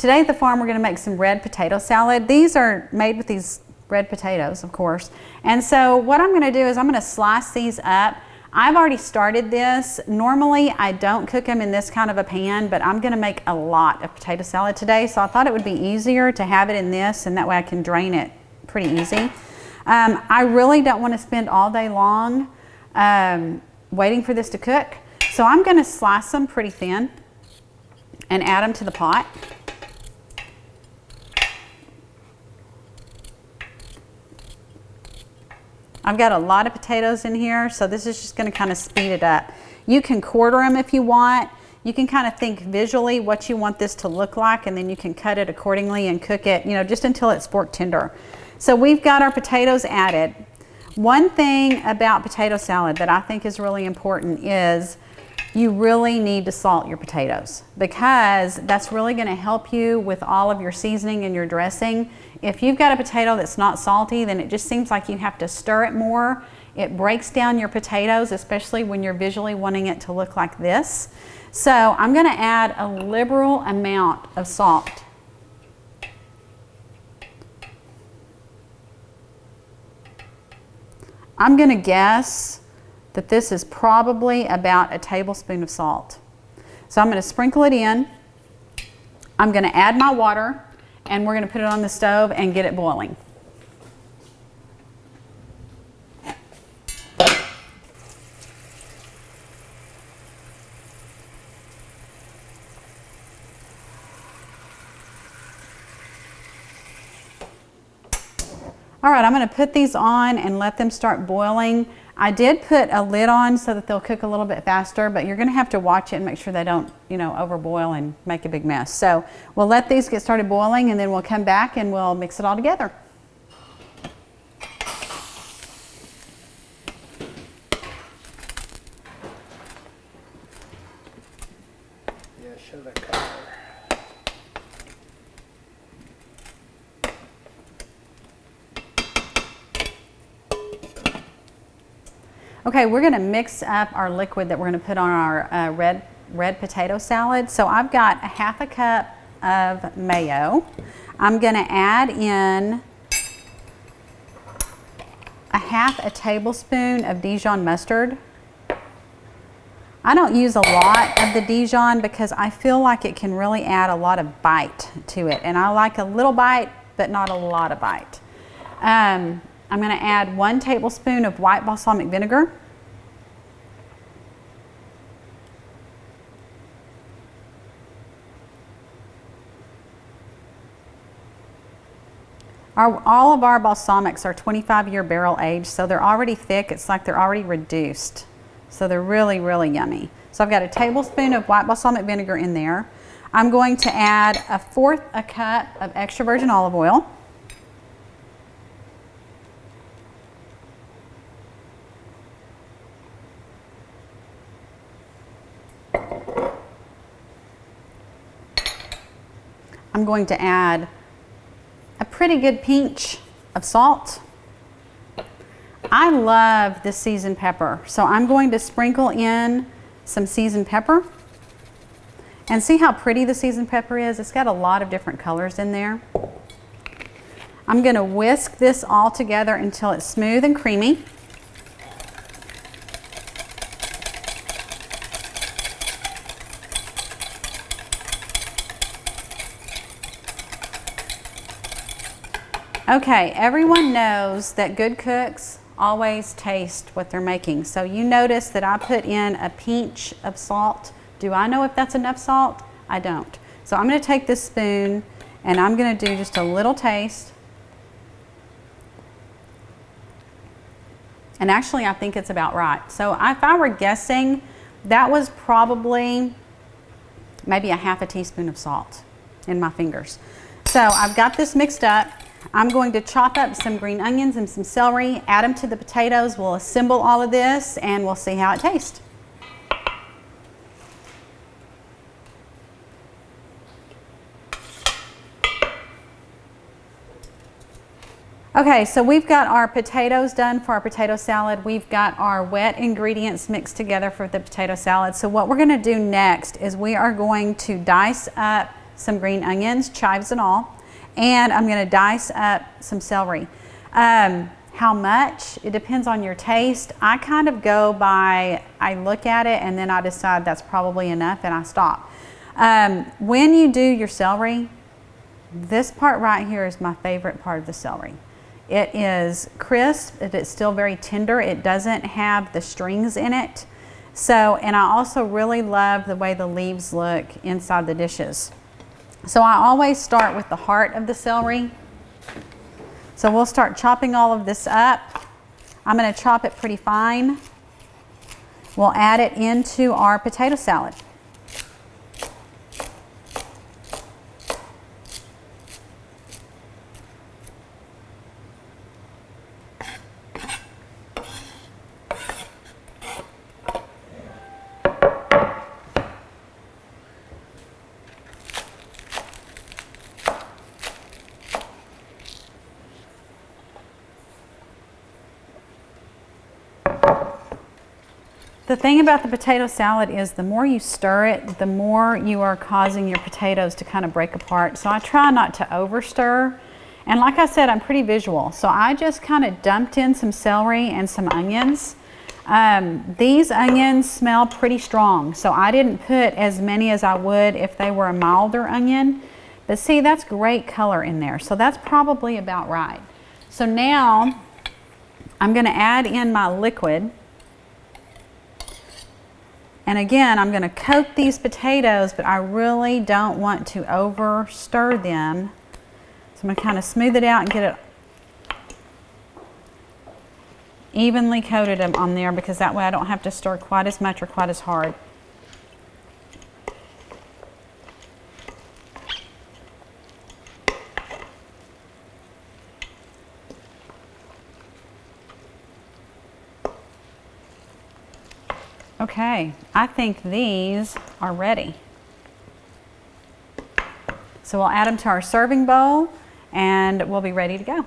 Today at the farm we're going to make some red potato salad. These are made with these red potatoes, of course. And so what I'm going to do is I'm going to slice these up. I've already started this. Normally I don't cook them in this kind of a pan, but I'm going to make a lot of potato salad today, so I thought it would be easier to have it in this, and that way I can drain it pretty easy. I really don't want to spend all day long waiting for this to cook, so I'm going to slice them pretty thin and add them to the pot. I've got a lot of potatoes in here, so this is just going to kind of speed it up. You can quarter them if you want. You can kind of think visually what you want this to look like, and then you can cut it accordingly and cook it, you know, just until it's fork tender. So we've got our potatoes added. One thing about potato salad that I think is really important is you really need to salt your potatoes, because that's really going to help you with all of your seasoning and your dressing. If you've got a potato that's not salty, then it just seems like you have to stir it more. It breaks down your potatoes, especially when you're visually wanting it to look like this. So I'm going to add a liberal amount of salt. I'm going to guess that this is probably about a tablespoon of salt. So I'm going to sprinkle it in. I'm going to add my water, and we're going to put it on the stove and get it boiling. All right, I'm going to put these on and let them start boiling. I did put a lid on so that they'll cook a little bit faster, but you're going to have to watch it and make sure they don't, you know, overboil and make a big mess. So we'll let these get started boiling, and then we'll come back and we'll mix it all together. Yeah, show the color. Okay, we're going to mix up our liquid that we're going to put on our red potato salad. So I've got a half a cup of mayo. I'm going to add in a half a tablespoon of Dijon mustard. I don't use a lot of the Dijon because I feel like it can really add a lot of bite to it, and I like a little bite but not a lot of bite. I'm going to add 1 tablespoon of white balsamic vinegar. All of our balsamics are 25-year barrel aged, so they're already thick. It's like they're already reduced. So they're really, really yummy. So I've got a tablespoon of white balsamic vinegar in there. I'm going to add 1/4 a cup of extra virgin olive oil. I'm going to add a pretty good pinch of salt. I love this seasoned pepper, so I'm going to sprinkle in some seasoned pepper. And see how pretty the seasoned pepper is? It's got a lot of different colors in there. I'm going to whisk this all together until it's smooth and creamy. Okay, everyone knows that good cooks always taste what they're making. So you notice that I put in a pinch of salt. Do I know if that's enough salt? I don't. So I'm going to take this spoon and I'm going to do just a little taste. And actually I think it's about right. So if I were guessing, that was probably maybe a half a teaspoon of salt in my fingers. So I've got this mixed up. I'm going to chop up some green onions and some celery, add them to the potatoes. We'll assemble all of this and we'll see how it tastes. Okay, so we've got our potatoes done for our potato salad. We've got our wet ingredients mixed together for the potato salad. So what we're going to do next is we are going to dice up some green onions, chives and all, and I'm going to dice up some celery. How much? It depends on your taste. I kind of go by, I look at it and then I decide that's probably enough and I stop. When you do your celery, this part right here is my favorite part of the celery. It is crisp, it is still very tender, it doesn't have the strings in it. So, and I also really love the way the leaves look inside the dishes. So I always start with the heart of the celery. So we'll start chopping all of this up. I'm going to chop it pretty fine. We'll add it into our potato salad. The thing about the potato salad is the more you stir it, the more you are causing your potatoes to kind of break apart. So I try not to over stir. And like I said, I'm pretty visual. So I just kind of dumped in some celery and some onions. These onions smell pretty strong. So I didn't put as many as I would if they were a milder onion. But see, that's great color in there. So that's probably about right. So now I'm going to add in my liquid. And again, I'm going to coat these potatoes, but I really don't want to over stir them. So I'm going to kind of smooth it out and get it evenly coated on there, because that way I don't have to stir quite as much or quite as hard. Okay, I think these are ready. So we'll add them to our serving bowl and we'll be ready to go.